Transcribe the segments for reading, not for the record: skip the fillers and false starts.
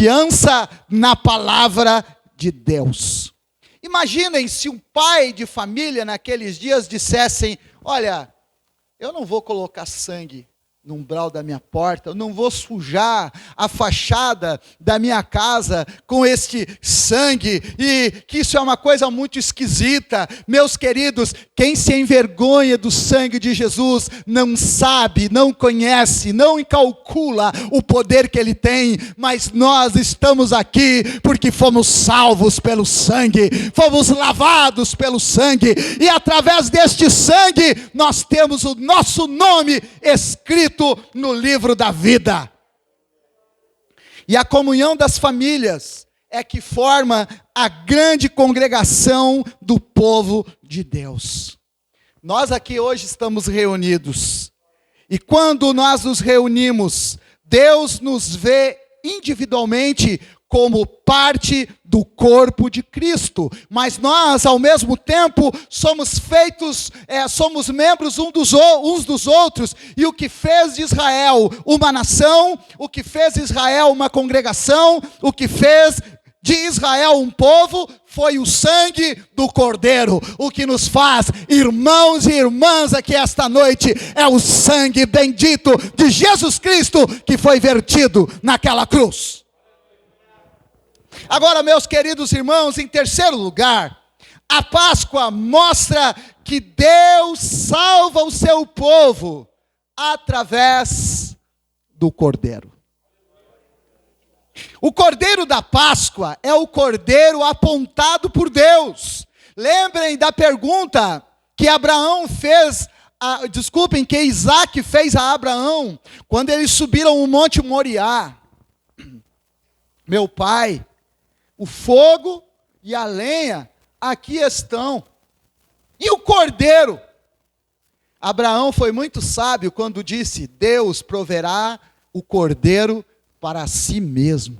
confiança na palavra de Deus. Imaginem se um pai de família naqueles dias dissessem: olha, eu não vou colocar sangue no umbral da minha porta, eu não vou sujar a fachada da minha casa com este sangue, e que isso é uma coisa muito esquisita. Meus queridos, quem se envergonha do sangue de Jesus não sabe, não conhece, não calcula o poder que ele tem, mas nós estamos aqui porque fomos salvos pelo sangue, fomos lavados pelo sangue, e através deste sangue nós temos o nosso nome escrito no livro da vida. E a comunhão das famílias é que forma a grande congregação do povo de Deus. Nós aqui hoje estamos reunidos, e quando nós nos reunimos, Deus nos vê individualmente como parte do corpo de Cristo, mas nós, ao mesmo tempo, somos somos membros uns dos outros, e o que fez de Israel uma nação, o que fez de Israel uma congregação, o que fez de Israel um povo, foi o sangue do Cordeiro. O que nos faz irmãos e irmãs aqui esta noite é o sangue bendito de Jesus Cristo, que foi vertido naquela cruz. Agora, meus queridos irmãos, em terceiro lugar, a Páscoa mostra que Deus salva o seu povo através do Cordeiro. O Cordeiro da Páscoa é o Cordeiro apontado por Deus. Lembrem da pergunta que que Isaac fez a Abraão, quando eles subiram o Monte Moriá. Meu pai, o fogo e a lenha aqui estão, e o cordeiro? Abraão foi muito sábio quando disse: Deus proverá o cordeiro para si mesmo.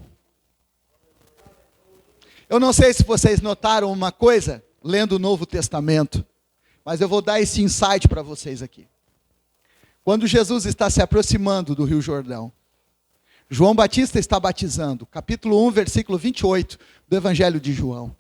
Eu não sei se vocês notaram uma coisa, lendo o Novo Testamento, mas eu vou dar esse insight para vocês aqui. Quando Jesus está se aproximando do Rio Jordão, João Batista está batizando, capítulo 1, versículo 28 do Evangelho de João.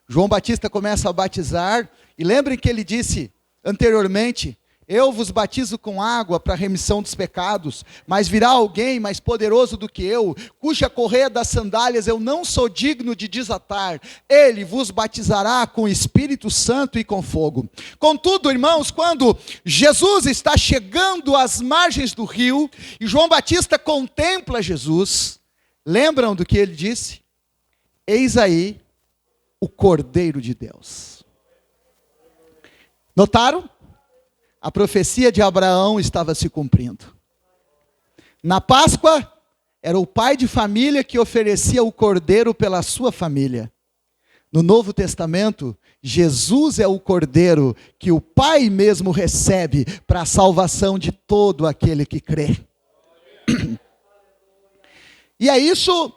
João Batista começa a batizar, e lembrem que ele disse anteriormente: eu vos batizo com água para a remissão dos pecados, mas virá alguém mais poderoso do que eu, cuja correia das sandálias eu não sou digno de desatar. Ele vos batizará com o Espírito Santo e com fogo. Contudo, irmãos, quando Jesus está chegando às margens do rio, e João Batista contempla Jesus, lembram do que ele disse? Eis aí o Cordeiro de Deus. Notaram? A profecia de Abraão estava se cumprindo. Na Páscoa, era o pai de família que oferecia o cordeiro pela sua família. No Novo Testamento, Jesus é o cordeiro que o Pai mesmo recebe para a salvação de todo aquele que crê. E é isso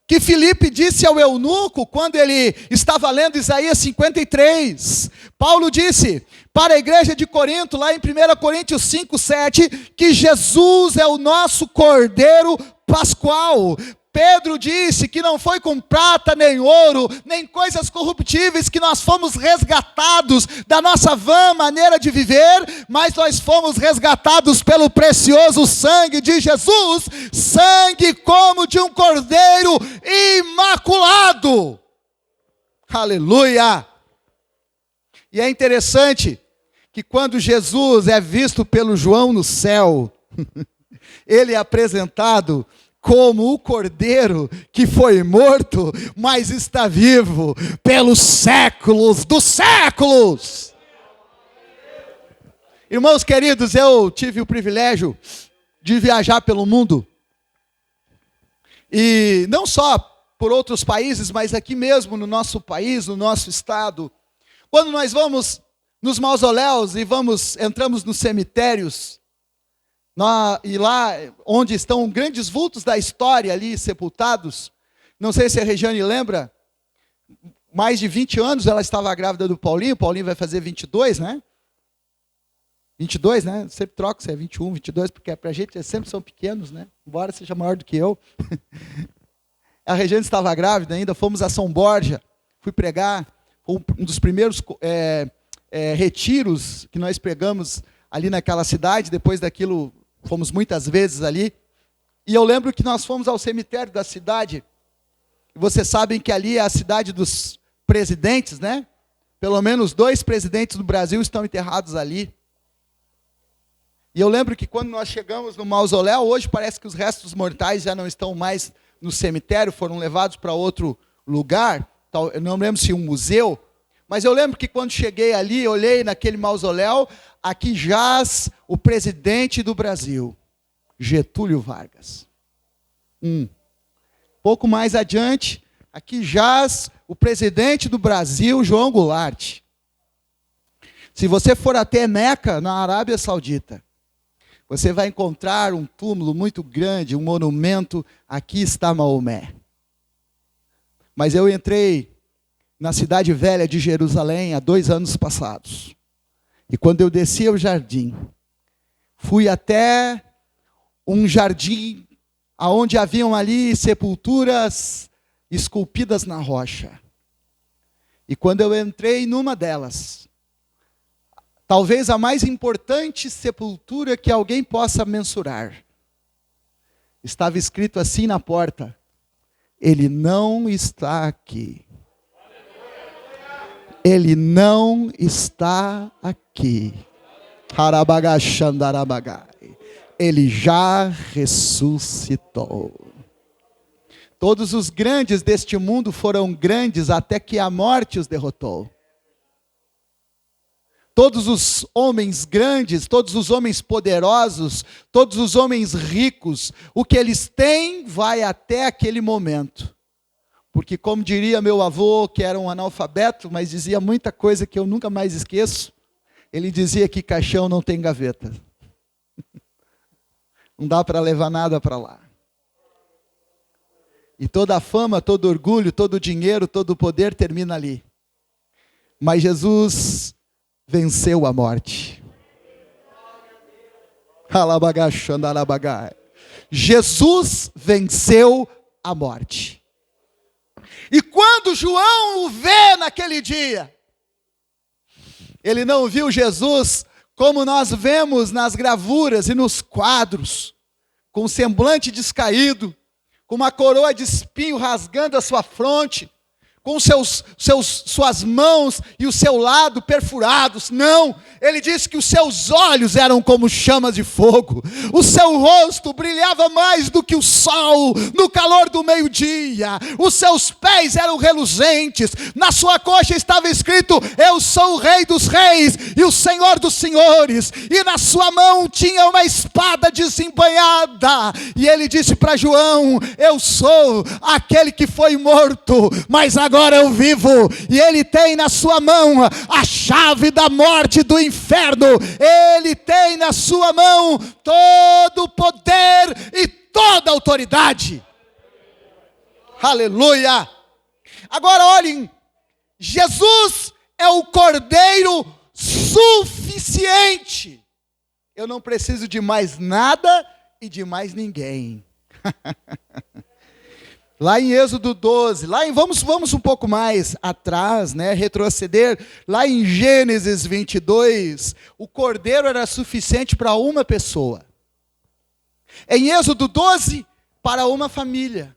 que Filipe disse ao eunuco quando ele estava lendo Isaías 53. Paulo disse para a igreja de Corinto, lá em 1 Coríntios 5, 7, que Jesus é o nosso Cordeiro Pascual. Pedro disse que não foi com prata, nem ouro, nem coisas corruptíveis que nós fomos resgatados da nossa vã maneira de viver, mas nós fomos resgatados pelo precioso sangue de Jesus, sangue como de um cordeiro imaculado. Aleluia! E é interessante que quando Jesus é visto pelo João no céu, ele é apresentado como o cordeiro que foi morto, mas está vivo pelos séculos dos séculos. Irmãos queridos, eu tive o privilégio de viajar pelo mundo, e não só por outros países, mas aqui mesmo no nosso país, no nosso estado. Quando nós vamos nos mausoléus e entramos nos cemitérios, e lá onde estão grandes vultos da história ali sepultados, não sei se a Regiane lembra, mais de 20 anos ela estava grávida do Paulinho, o Paulinho vai fazer 22, né? 22, né? Sempre troco se é 21, 22, porque pra gente eles sempre são pequenos, né? Embora seja maior do que eu. A Regiane estava grávida ainda, fomos a São Borja, fui pregar, foi um dos primeiros retiros que nós pregamos ali naquela cidade, depois daquilo fomos muitas vezes ali, e eu lembro que nós fomos ao cemitério da cidade, e vocês sabem que ali é a cidade dos presidentes, né? Pelo menos 2 presidentes do Brasil estão enterrados ali. E eu lembro que quando nós chegamos no mausoléu, hoje parece que os restos mortais já não estão mais no cemitério, foram levados para outro lugar, eu não lembro se um museu, mas eu lembro que quando cheguei ali, olhei naquele mausoléu, aqui jaz o presidente do Brasil, Getúlio Vargas. Pouco mais adiante, aqui jaz o presidente do Brasil, João Goulart. Se você for até Meca, na Arábia Saudita, você vai encontrar um túmulo muito grande, um monumento, aqui está Maomé. Mas eu entrei na cidade velha de Jerusalém há 2 anos passados. E quando eu desci o jardim, fui até um jardim onde haviam ali sepulturas esculpidas na rocha. E quando eu entrei numa delas, talvez a mais importante sepultura que alguém possa mensurar, estava escrito assim na porta: ele não está aqui. Ele não está aqui. Ele já ressuscitou. Todos os grandes deste mundo foram grandes até que a morte os derrotou. Todos os homens grandes, todos os homens poderosos, todos os homens ricos, o que eles têm vai até aquele momento. Porque, como diria meu avô, que era um analfabeto, mas dizia muita coisa que eu nunca mais esqueço, ele dizia que caixão não tem gaveta. Não dá para levar nada para lá. E toda a fama, todo orgulho, todo o dinheiro, todo o poder termina ali. Mas Jesus venceu a morte. Jesus venceu a morte. E quando João o vê naquele dia, ele não viu Jesus como nós vemos nas gravuras e nos quadros, com um semblante descaído, com uma coroa de espinho rasgando a sua fronte, com suas mãos e o seu lado perfurados. Não, ele disse que os seus olhos eram como chamas de fogo, o seu rosto brilhava mais do que o sol no calor do meio-dia, os seus pés eram reluzentes, na sua coxa estava escrito: eu sou o Rei dos Reis e o Senhor dos Senhores, e na sua mão tinha uma espada desembainhada, e ele disse para João: eu sou aquele que foi morto, mas agora eu vivo, e ele tem na sua mão a chave da morte e do inferno, ele tem na sua mão todo o poder e toda a autoridade. Aleluia! Agora olhem, Jesus é o Cordeiro suficiente. Eu não preciso de mais nada e de mais ninguém. Lá em Êxodo 12, vamos um pouco mais atrás, né, retroceder, lá em Gênesis 22, o cordeiro era suficiente para uma pessoa. Em Êxodo 12, para uma família.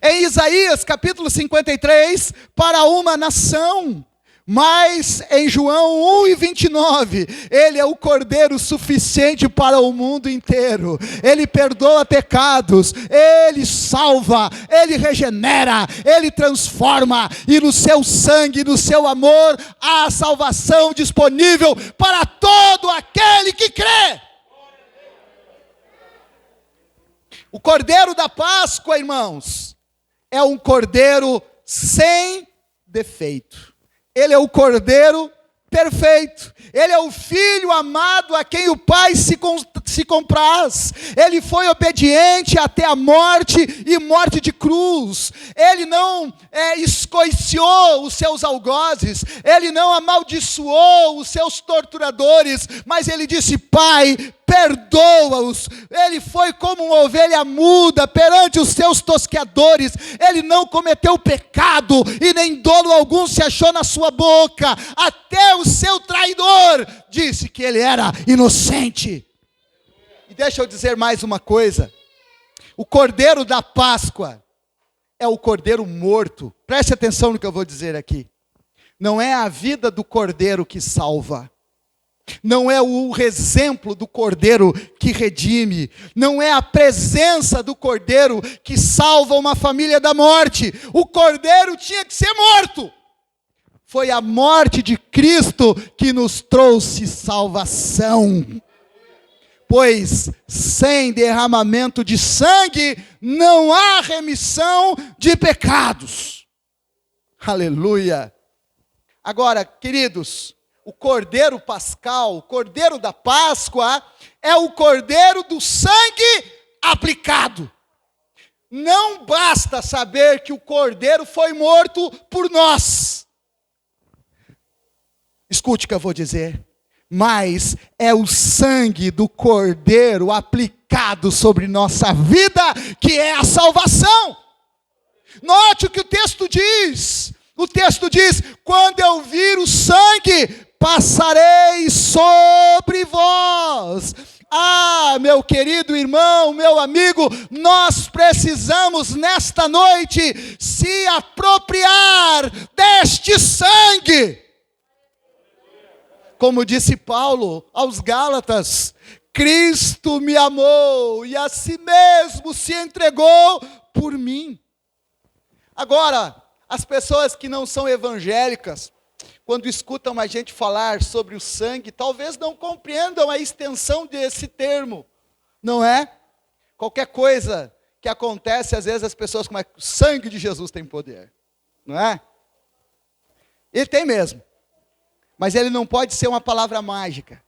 Em Isaías capítulo 53, para uma nação. Mas em João 1:29, ele é o cordeiro suficiente para o mundo inteiro. Ele perdoa pecados, ele salva, ele regenera, ele transforma, e no seu sangue, no seu amor, há salvação disponível para todo aquele que crê. O cordeiro da Páscoa, irmãos, é um cordeiro sem defeito. Ele é o Cordeiro perfeito. Ele é o Filho amado a quem o Pai se se compraz. Ele foi obediente até a morte e morte de cruz. Ele não escoiciou os seus algozes, ele não amaldiçoou os seus torturadores, mas ele disse: Pai, perdoa-os. Ele foi como uma ovelha muda perante os seus tosqueadores. Ele não cometeu pecado e nem dolo algum se achou na sua boca. Até o seu traidor disse que ele era inocente. E deixa eu dizer mais uma coisa. O cordeiro da Páscoa é o cordeiro morto. Preste atenção no que eu vou dizer aqui. Não é a vida do cordeiro que salva. Não é o exemplo do cordeiro que redime. Não é a presença do cordeiro que salva uma família da morte. O cordeiro tinha que ser morto. Foi a morte de Cristo que nos trouxe salvação. Pois sem derramamento de sangue não há remissão de pecados. Aleluia. Agora, queridos, o cordeiro pascal, o cordeiro da Páscoa, é o cordeiro do sangue aplicado. Não basta saber que o cordeiro foi morto por nós. Escute o que eu vou dizer. Mas é o sangue do cordeiro aplicado sobre nossa vida que é a salvação. Note o que o texto diz. O texto diz: quando eu vir o sangue, passarei sobre vós. Ah, meu querido irmão, meu amigo, nós precisamos nesta noite se apropriar deste sangue. Como disse Paulo aos Gálatas: Cristo me amou e a si mesmo se entregou por mim. Agora, as pessoas que não são evangélicas, quando escutam a gente falar sobre o sangue, talvez não compreendam a extensão desse termo, não é? Qualquer coisa que acontece, às vezes as pessoas começam: o sangue de Jesus tem poder, não é? Ele tem mesmo, mas ele não pode ser uma palavra mágica.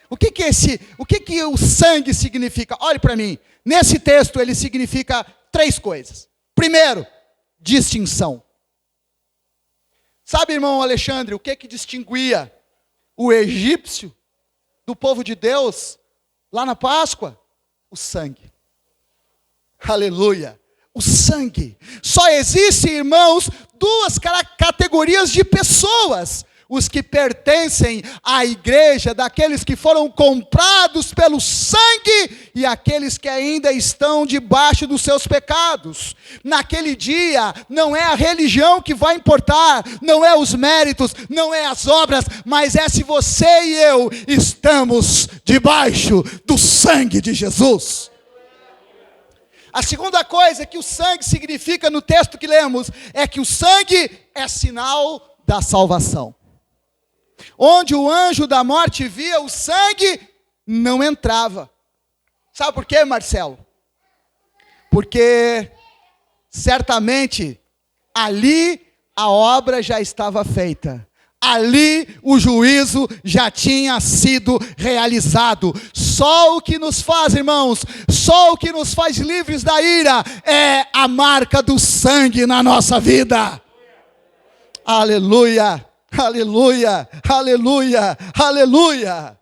O que o sangue significa? Olhe para mim, nesse texto ele significa 3 coisas. Primeiro, distinção. Sabe, irmão Alexandre, o que distinguia o egípcio do povo de Deus lá na Páscoa? O sangue. Aleluia. O sangue. Só existem, irmãos, 2 categorias de pessoas: os que pertencem à igreja, daqueles que foram comprados pelo sangue, e aqueles que ainda estão debaixo dos seus pecados. Naquele dia, não é a religião que vai importar, não é os méritos, não é as obras, mas é se você e eu estamos debaixo do sangue de Jesus. A segunda coisa que o sangue significa no texto que lemos, é que o sangue é sinal da salvação. Onde o anjo da morte via o sangue, não entrava. Sabe por quê, Marcelo? Porque certamente ali a obra já estava feita. Ali o juízo já tinha sido realizado. Só o que nos faz, irmãos, só o que nos faz livres da ira é a marca do sangue na nossa vida. Aleluia. Aleluia, aleluia, aleluia.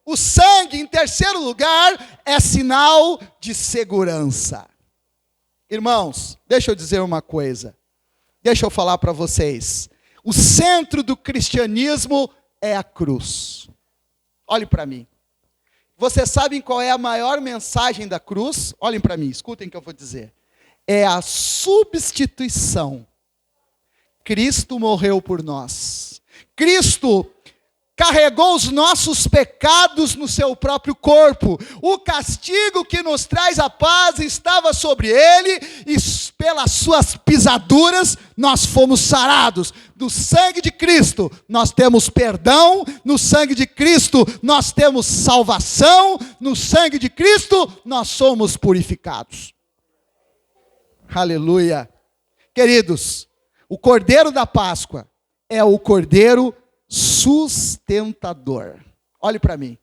O sangue, em terceiro lugar, é sinal de segurança. Irmãos, deixa eu dizer uma coisa. Deixa eu falar para vocês. O centro do cristianismo é a cruz. Olhe para mim. Vocês sabem qual é a maior mensagem da cruz? Olhem para mim, escutem o que eu vou dizer. É a substituição. Cristo morreu por nós. Cristo carregou os nossos pecados no seu próprio corpo. O castigo que nos traz a paz estava sobre ele, e pelas suas pisaduras nós fomos sarados. Do sangue de Cristo nós temos perdão, no sangue de Cristo nós temos salvação, no sangue de Cristo nós somos purificados. Aleluia. Queridos, o cordeiro da Páscoa é o cordeiro sustentador. Olhe para mim.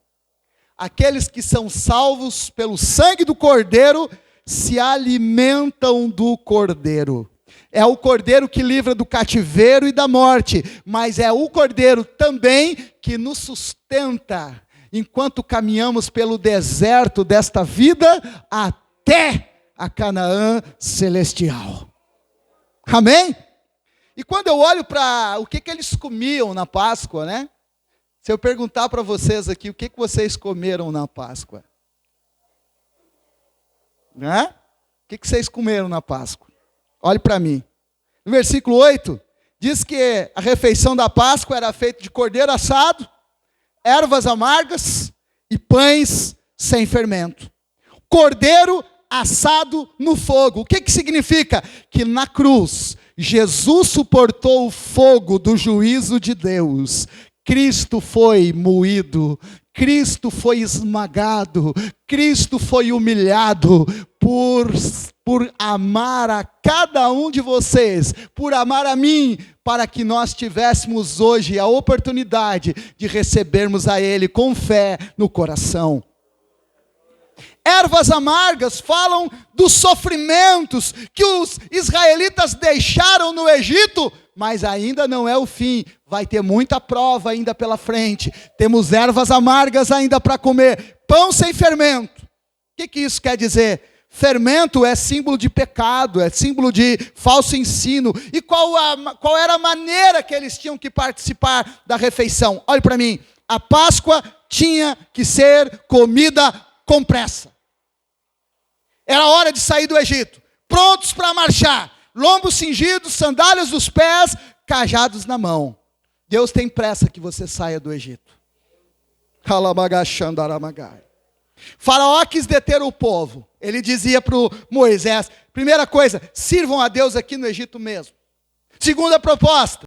aqueles que são salvos pelo sangue do Cordeiro se alimentam do Cordeiro. É o Cordeiro que livra do cativeiro e da morte, mas é o Cordeiro também que nos sustenta enquanto caminhamos pelo deserto desta vida até a Canaã celestial. Amém? E quando eu olho para o que eles comiam na Páscoa, né? Se eu perguntar para vocês aqui, o que vocês comeram na Páscoa? Né? O que vocês comeram na Páscoa? Olhe para mim. No versículo 8, diz que a refeição da Páscoa era feita de cordeiro assado, ervas amargas e pães sem fermento. Cordeiro assado no fogo. O que significa? Que na cruz, Jesus suportou o fogo do juízo de Deus. Cristo foi moído, Cristo foi esmagado, Cristo foi humilhado por amar a cada um de vocês, por amar a mim, para que nós tivéssemos hoje a oportunidade de recebermos a Ele com fé no coração. Ervas amargas falam dos sofrimentos que os israelitas deixaram no Egito, mas ainda não é o fim, vai ter muita prova ainda pela frente. Temos ervas amargas ainda para comer, pão sem fermento. O que isso quer dizer? Fermento é símbolo de pecado, é símbolo de falso ensino. E qual era a maneira que eles tinham que participar da refeição? Olhe para mim, a Páscoa tinha que ser comida com pressa. Era hora de sair do Egito, prontos para marchar, lombos cingidos, sandálias dos pés, cajados na mão. Deus tem pressa que você saia do Egito. Faraó quis deter o povo. Ele dizia para Moisés, primeira coisa, sirvam a Deus aqui no Egito mesmo. Segunda proposta,